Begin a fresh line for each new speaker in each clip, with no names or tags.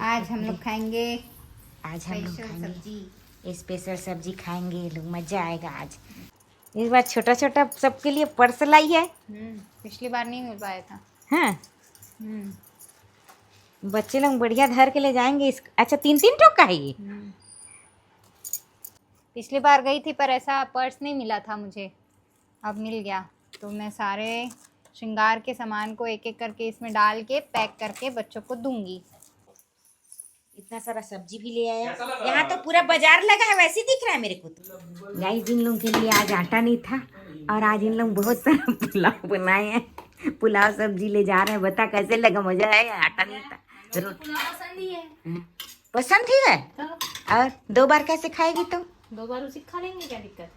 आज हम लोग खाएंगे
सब्जी, स्पेशल सब्जी खाएंगे ये लोग, मजा आएगा आज। इस बार छोटा छोटा सबके लिए पर्स लाई है।
पिछली बार नहीं मिल पाया था।
हाँ, बच्चे लोग बढ़िया धर के ले जाएंगे इस। अच्छा 3-3 टोक का है ये।
पिछली बार गई थी पर ऐसा पर्स नहीं मिला था मुझे, अब मिल गया। तो मैं सारे श्रृंगार के सामान को एक एक करके इसमें डाल के पैक करके बच्चों को दूंगी।
इतना सारा सब्जी भी ले आया। यहाँ तो पूरा बाजार लगा है, वैसे दिख रहा है मेरे को तो। गाइस इन लोगों के लिए आज आटा नहीं था और आज इन लोग बहुत सारा पुलाव बनाए हैं। पुलाव सब्जी ले जा रहे हैं। बता कैसे लगा, मजा आया? आटा नहीं था, रोटी
पसंद ही है।
पसंद ही है। और 2 बार कैसे खाएगी? तो
2 बार उसी खा लेंगे, क्या दिक्कत है।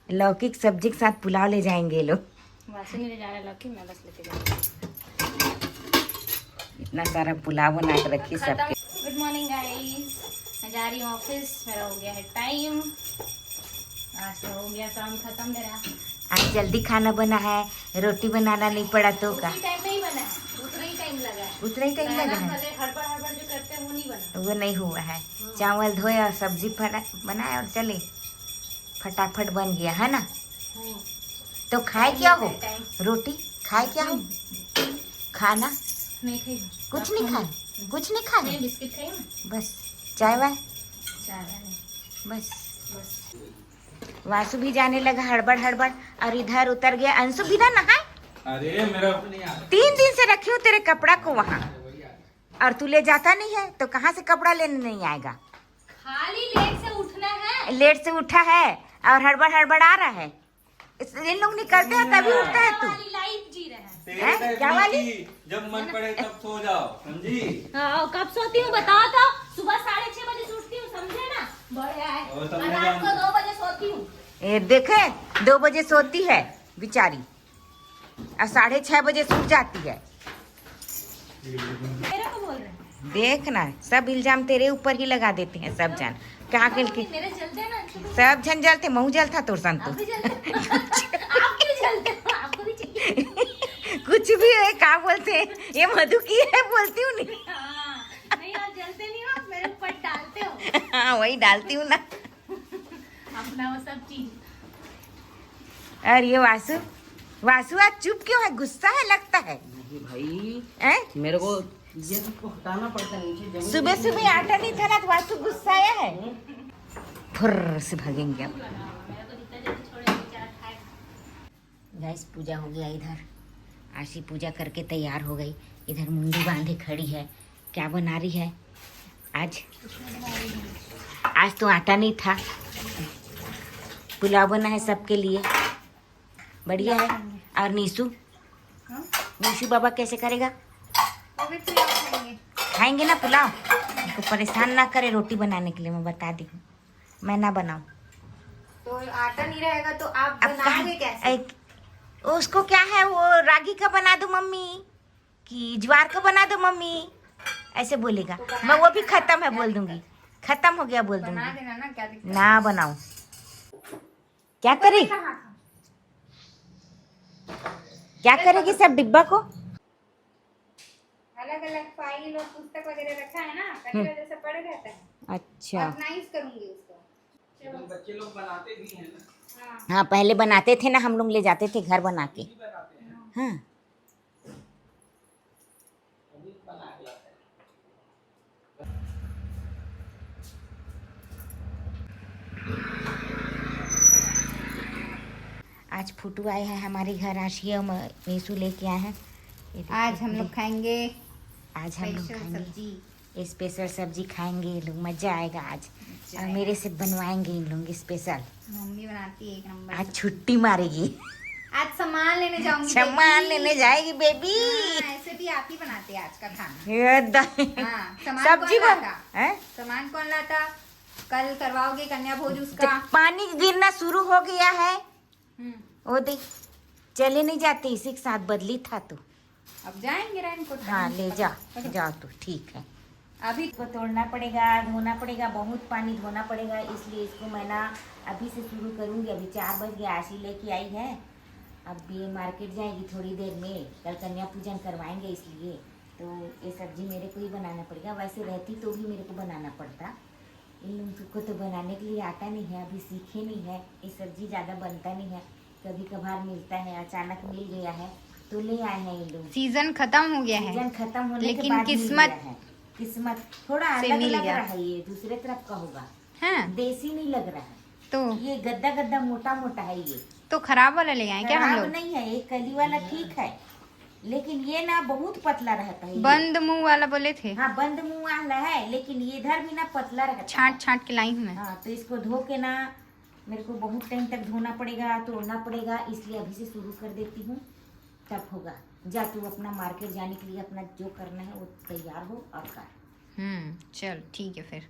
लौकी की सब्जी के साथ पुलाव ले जाएंगे लोग।
वैसे नहीं ले जा रहे लौकी, मैं बस लेके जाऊंगी।
इतना सारा पुलाव बना के रखी सबके।
गुड मॉर्निंग गाइस, मैं जा रही हूँ ऑफिस। मेरा हो गया है टाइम, आज तो हो गया काम खत्म मेरा।
आज जल्दी खाना बना है, रोटी बनाना नहीं पड़ा तो का?
टाइम नहीं बना है, उतना ही टाइम लगा है।
उतना ही टाइम लगा है,
हड़बड़ हड़बड़ जो करते हैं वो नहीं बना,
वो नहीं हुआ है। चावल धोए और सब्जी बनाए और चले, फटाफट बन गया है ना। तो खाए क्या हो? रोटी खाए क्या हो? खाना
नहीं खाई,
कुछ नहीं खाए, कुछ नहीं खाए,
बिस्किट खाई,
बस चाय वाय, बस।
बस।
वासु भी जाने लगा हड़बड़ हड़बड़ और इधर उतर गया। अंशु बिना नहाए,
अरे मेरा
3 दिन से रखे हो तेरे कपड़ा को वहाँ, और तू ले जाता नहीं है तो कहाँ से कपड़ा लेने नहीं आएगा?
खाली लेट से उठना है।
लेट से उठा है और हड़बड़ हड़बड़ आ रहा है। इन लोग निकलते हैं तभी उठता है तू।
लाइफ जी रहा है।
हैं? क्या वाली?
जब मन पड़े तब सो जाओ, समझी?
हाँ, कब सोती हूँ बताओ तो? सुबह 6:30 बजे उठती हूँ, समझे ना? बढ़िया है। और रात को 2 बजे सोती हूँ।
ये देखे 2 बजे सोती है बेचारी और 6:30 बजे सूट जाती है।
मेरे को बोल रहे हैं।
देखना सब इल्जाम तेरे ऊपर ही लगा देते हैं सब जन। क्या के
मेरे जलते हैं ना,
सब जन जलते, महू जलता तोर संतु।
आप भी जलते हो, आपको भी चाहिए।
कुछ भी है, क्या बोलते हैं ये मधु की है, बोलती हूँ नहीं।
नहीं आप जलते नहीं हो, मेरे ऊपर डालते हो।
हाँ वही डालती हूँ ना।
अपना वो सब चीज।
और ये वासु, वासु आज चुप क्यों है? गुस्सा है लगता है
भाई।
हैं?
मेरे को ये सबको हटाना पड़ता है नीचे।
सुबह सुबह आटा नहीं था ना तो वासु गुस्सा आया है। फुर्र से भागेंगे अब। गाइस पूजा हो गया इधर। आशी पूजा करके तैयार हो गई, इधर मुंडी बांधे खड़ी है। क्या बना रही है आज? आज तो आटा नहीं था, पुलाव बना है सबके लिए, बढ़िया है। और नीशु, नीशु बाबा कैसे करेगा? खाएंगे ना पुलाव, उसको परेशान ना करे रोटी बनाने के लिए। मैं बता दी हूँ, मैं ना बनाऊँ
तो आटा नहीं रहेगा तो आप
अब
बनाओगे कैसे?
उसको क्या है, वो रागी का बना दो मम्मी, कि ज्वार का बना दो मम्मी, ऐसे बोलेगा। मैं वो भी खत्म है बोल दूंगी, खत्म हो गया बोल
बना
दूंगी।
देना ना, क्या दिक्कत?
ना बनाऊं क्या करे? क्या करेगी सब डिब्बा को?
अलग अलग फाइल और पुस्तक वगैरह रखा है ना, कचरा जैसा पड़े रहता है।
अच्छा
ऑर्गेनाइज करूंगी उसको।
बच्चे लोग बनाते भी हैं ना।
हाँ, पहले बनाते थे ना हम लोग, ले जाते थे घर बना के। हाँ आज फूटू आए हैं हमारे घर। आशिया और नीशु लेके आए हैं।
आज हम लोग खाएंगे
आज हम लोग
स्पेशल
खाएंगे
सब्जी।
स्पेशल सब्जी खाएंगे ये लोग, मजा आएगा आज। और मेरे से बनवाएंगे इन लोग स्पेशल।
मम्मी बनाती है 1 नंबर।
आज छुट्टी मारेगी,
आज सामान लेने जाऊंगी।
सामान लेने जाएगी बेबी।
ऐसे भी आप ही बनाते हैं आज का खाना। सामान
सब्जी
कौन लाता?
हैं?
सामान कौन लाता? कल करवाओगे कन्या भोज उसका।
पानी गिरना शुरू हो गया है,
हम्म।
वो देख चले नहीं जाते, इसी के साथ बदली था तो।
अब जाएंगे रेनकोट।
हाँ ले जा, जाओ तो ठीक है।
अभी
इसको तोड़ना पड़ेगा, धोना पड़ेगा, बहुत पानी धोना पड़ेगा, इसलिए इसको मैं ना अभी से शुरू करूँगी। अभी 4 बज गया, आशी लेके आई है। अब ये मार्केट जाएगी थोड़ी देर में, कल कन्या पूजन करवाएंगे इसलिए तो ये सब्जी मेरे को ही बनाना पड़ेगा। वैसे रहती तो भी मेरे को बनाना पड़ता, इन लोगों को तो बनाने के लिए आता नहीं है, अभी सीखे नहीं है। ये सब्जी ज़्यादा बनता नहीं है, कभी कभार मिलता है, अचानक मिल गया है तो ले आए हैं ये लोग।
सीजन खत्म हो गया है,
सीजन खत्म होने के
लेकिन
बाद मिल
किस्मत
गया है। किस्मत थोड़ा
से
अलग
मिल
लग
गया।
रहा है, ये दूसरे तरफ का होगा,
हाँ
देसी नहीं लग रहा है।
तो
ये गद्दा गद्दा मोटा मोटा है, ये
तो खराब वाला ले आए क्या हम
खराब
लोग?
नहीं है, ये कली वाला ठीक है, लेकिन ये ना बहुत पतला रहता है ये।
बंद मुंह वाला बोले थे,
हाँ बंद मुंह वाला है, लेकिन ये इधर भी ना पतला रहता है।
छांट छांट के लाई हूँ मैं।
हाँ तो इसको धो के ना मेरे को बहुत टाइम तक धोना पड़ेगा, तोड़ना पड़ेगा, इसलिए अभी से शुरू कर देती हूँ, तब होगा। जा तू अपना मार्केट जाने के लिए अपना जो करना है वो तैयार हो और कर।
चल ठीक है, फिर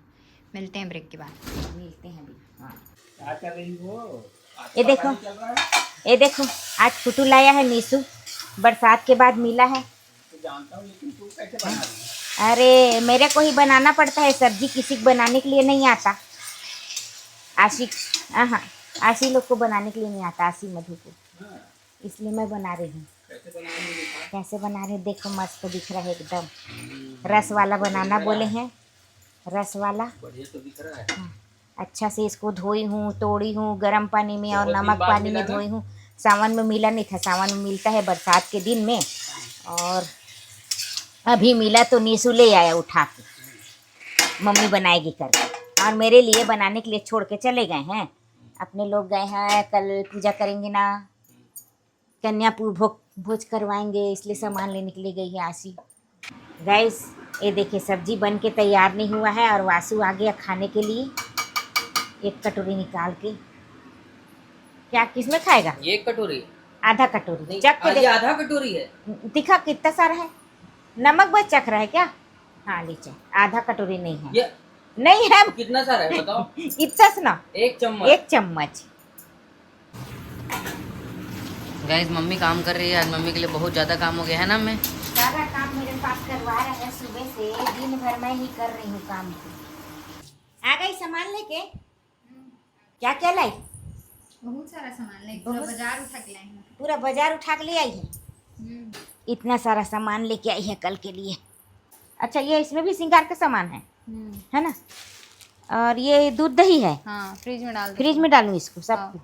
मिलते हैं ब्रेक के बाद।
मिलते हैं अभी। हाँ
क्या कर रही हो?
ये देखो, ये देखो, आज फुटू लाया है नीसू, बरसात के बाद मिला है।
तो जानता हूँ, लेकिन तू कैसे बना रही है?
अरे मेरे को ही बनाना पड़ता है सब्जी, किसी को बनाने के लिए नहीं आता। आशिक, हाँ आशी लोग को बनाने के लिए नहीं आता, आशी मधु को,
हाँ,
इसलिए मैं बना रही हूँ।
कैसे बना रही है दिखा।
कैसे बना रहे हैं देखो, मस्त दिख रहा है एकदम। रस वाला बनाना बोले हैं, रस वाला।
बढ़िया तो दिख रहा है।
हाँ, अच्छा से इसको धोई हूँ, तोड़ी हूँ गर्म पानी में और
बहुत दिन
नमक
बाद
पानी में
मिला ना?
धोई हूँ। सावन में मिला नहीं था, सावन में मिलता है बरसात के दिन में, और अभी मिला तो नीसू ले आया उठा के, मम्मी बनाएगी करके, और मेरे लिए बनाने के लिए छोड़ के चले गए हैं। अपने लोग गए हैं, कल पूजा करेंगे ना, कन्यापुर भोज करवाएंगे, इसलिए सामान लेने के लिए गई है आशी। गैस ये देखिए सब्जी बन के तैयार नहीं हुआ है, और वासु आ गया खाने के लिए, एक कटोरी निकाल के। क्या किसमें खाएगा?
एक कटोरी
आधा कटोरी चख के
आज ये
देख,
आधा कटोरी है।
दिखा कितना सारा है। नमक बस चख रहा है क्या? हाँ लीजिए, आधा कटोरी नहीं है,
ये
नहीं है
कितना सारा है बताओ?
इतना सा ना,
एक चम्मच।
एक चम्मच।
गाइस मम्मी काम कर रही है, आज मम्मी के लिए बहुत ज़्यादा काम हो गया है ना। मैं
सारा काम मेरे पास करवा रहा है, सुबह से दिन भर मैं ही कर रही हूँ काम। आ गई सामान लेके? क्या क्या लाई?
बहुत सारा सामान ले, पूरा
बहुत-
बाजार उठा के लाई हूँ।
पूरा बाजार उठा के ले आई है। इतना सारा सामान लेके आई है कल के लिए। अच्छा ये इसमें भी श्रृंगार का सामान है ना? और ये दूध दही है,
हाँ फ्रिज में डाल दो।
फ्रिज में डालूँ इसको
हाँ।
सबको।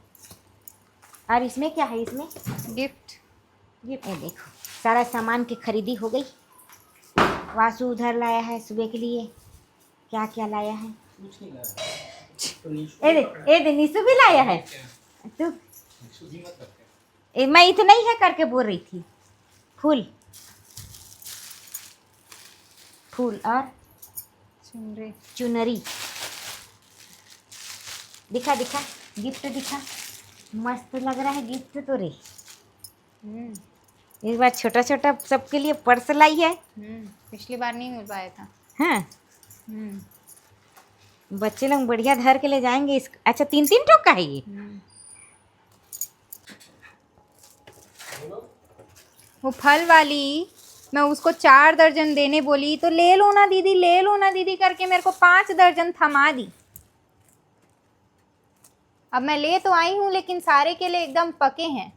और इसमें क्या है? इसमें
गिफ्ट।
ये देखो सारा सामान की खरीदी हो गई। वासु उधर लाया है सुबह के लिए, क्या क्या लाया है?
कुछ नहीं लगा। तो नीशू
ए दे नीसू भी लाया है। तू
नीशू भी मत करते।
मैं इतना ही है करके बोल रही थी। फूल फूल और
चुनरी।
चुनरी। दिखा दिखा गिफ्ट दिखा, मस्त लग रहा है गिफ्ट तो रे। इस बार छोटा छोटा सबके लिए पर्स लाई है।
पिछली बार नहीं मिल पाया था।
हाँ बच्चे लोग बढ़िया धर के ले जाएंगे इस। अच्छा 3-3 ठोक का है ये?
वो फल वाली मैं उसको 4 दर्जन देने बोली तो ले लो ना दीदी, ले लो ना दीदी करके मेरे को 5 दर्जन थमा दी। अब मैं ले तो आई हूँ, लेकिन सारे केले एकदम पके हैं,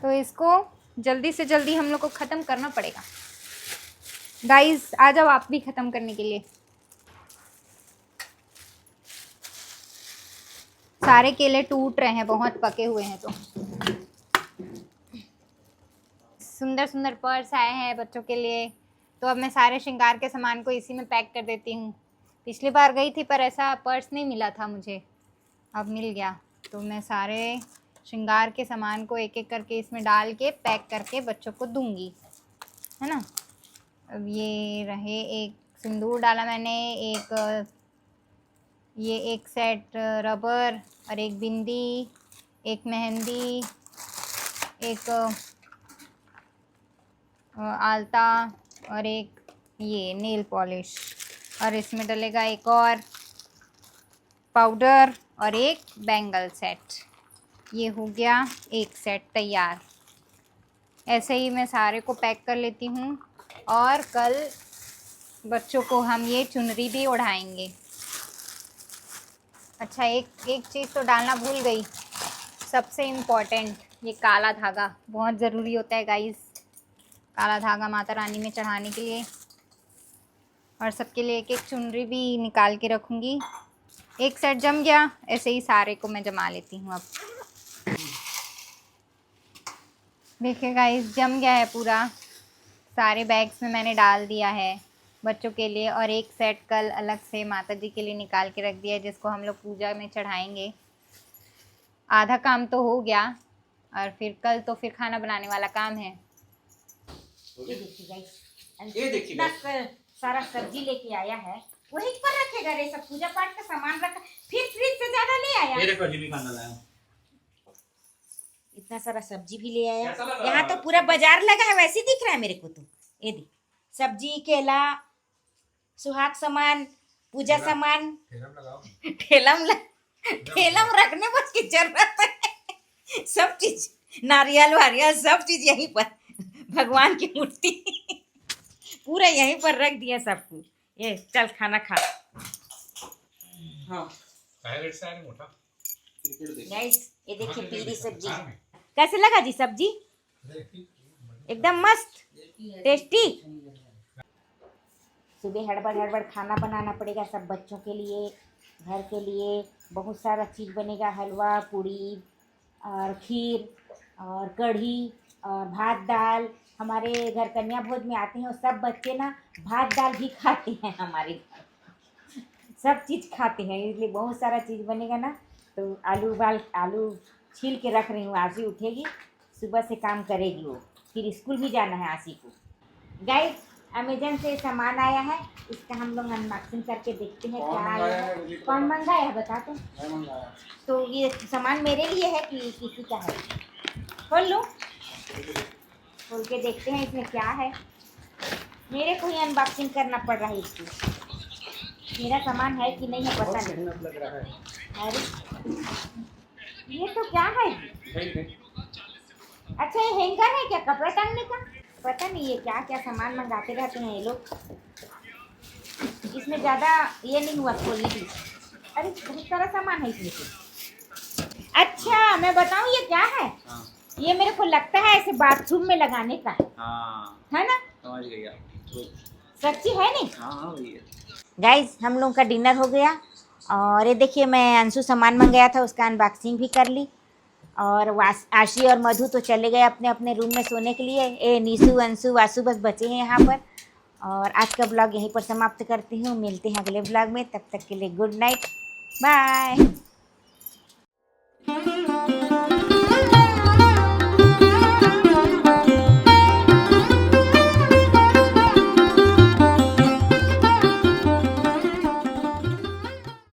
तो इसको जल्दी से जल्दी हम लोग को ख़त्म करना पड़ेगा। गाइस आ जाओ आप भी ख़त्म करने के लिए। सारे केले टूट रहे हैं, बहुत पके हुए हैं। तो सुंदर सुंदर पर्स आए हैं बच्चों के लिए, तो अब मैं सारे श्रृंगार के सामान को इसी में पैक कर देती हूँ। पिछली बार गई थी पर ऐसा पर्स नहीं मिला था मुझे, अब मिल गया। तो मैं सारे श्रृंगार के सामान को एक एक करके इसमें डाल के पैक करके बच्चों को दूंगी, है ना। अब ये रहे, एक सिंदूर डाला मैंने, ये एक सेट रबर और एक बिंदी, एक मेहंदी, एक आलता और एक ये नेल पॉलिश, और इसमें डलेगा एक और पाउडर और एक बैंगल सेट। ये हो गया एक सेट तैयार। ऐसे ही मैं सारे को पैक कर लेती हूँ, और कल बच्चों को हम ये चुनरी भी ओढ़ाएंगे। अच्छा एक चीज़ तो डालना भूल गई, सबसे इम्पोर्टेंट ये काला धागा बहुत ज़रूरी होता है गाइस। काला धागा माता रानी में चढ़ाने के लिए। और सबके लिए एक एक चुनरी भी निकाल के रखूँगी। एक सेट जम गया, ऐसे ही सारे को मैं जमा लेती हूँ अब। देखिए गाइस, जम गया है पूरा, सारे बैग्स में मैंने डाल दिया है बच्चों के लिए। और एक सेट कल अलग से माता जी के लिए निकाल के रख दिया है, जिसको हम लोग पूजा में चढ़ाएंगे। आधा काम तो हो गया, और फिर कल तो फिर खाना बनाने वाला काम है।
ये देखिए गाइस,
ये देखिए
इतना सारा सब्जी लेके आया है। वहीं पर रखेगा रे, सब पूजा पाठ का सामान रखा, फिर फ्रिज से ज्यादा ले आया।
ये देखो जी खाना लाया हूं।
इतना सारा सब्जी भी ले आया।
कैसा लगा?
यहाँ तो पूरा बाजार लगा है, वैसे दिख रहा है मेरे को तो। ये देख, सब्जी, केला, सुहाग सामान, पूजा सामान, ठेला में रखने बस की जरूरत है। सब चीज, नारियल वारियल सब चीज यहीं पर, भगवान की मूर्ति पूरा यहीं पर रख दिया सब कुछ। ये चल खाना खा।
हां पायरेट से आने मोटा क्रिकेट देख।
गाइस ये देखिए पीली सब्जी कैसे लगा जी? सब्जी एकदम मस्त टेस्टी। सुबह हड़बड़ खाना बनाना पड़ेगा सब बच्चों के लिए, घर के लिए। बहुत सारा चीज़ बनेगा, हलवा पूड़ी और खीर और कढ़ी और भात दाल। हमारे घर कन्या भोज में आते हैं और सब बच्चे ना भात दाल भी खाते हैं, हमारे घर सब चीज़ खाते हैं, इसलिए बहुत सारा चीज़ बनेगा ना। तो आलू छील के रख रही हूँ। आशी उठेगी सुबह से काम करेगी वो, फिर स्कूल भी जाना है आशी को। गाइस अमेजन से सामान आया है, इसका हम लोग अनबॉक्सिंग करके देखते हैं क्या आया है। कौन मंगाया है बता तो।
मैं मंगाया।
तो ये सामान मेरे लिए है कि किसी का है? खोल लो, खोल के देखते हैं इसमें क्या है। मेरे को ही अनबॉक्सिंग करना पड़ रहा है इसकी, मेरा सामान है कि नहीं है पता नहीं।
मेहनत लग रहा है।
अरे ये तो क्या है? अच्छा ये हैंगर है क्या कपड़ा टांगने का? पता नहीं ये क्या क्या सामान मंगाते रहते हैं ये लोग। इसमें ज़्यादा ये नहीं हुआ खोलने की। अरे बहुत सारा सामान है इसमें से। अच्छा मैं बताऊँ ये क्या है?
हाँ
ये मेरे को लगता है ऐसे बाथरूम में लगाने का
हाँ
है ना?
समझ गई आप।
सच्ची है नहीं?
हाँ भैया।
गाइज हम लोग का डिनर हो गया। और ये देखिए मैं अंशु सामान मंगाया था उसका अनबॉक्सिंग भी कर ली। और आशी और मधु तो चले गए अपने अपने रूम में सोने के लिए। ए नीसू अंशु वासु बस बचे हैं यहाँ पर। और आज का ब्लॉग यहीं पर समाप्त करती हूँ। मिलते हैं अगले ब्लॉग में, तब तक के लिए गुड नाइट, बाय।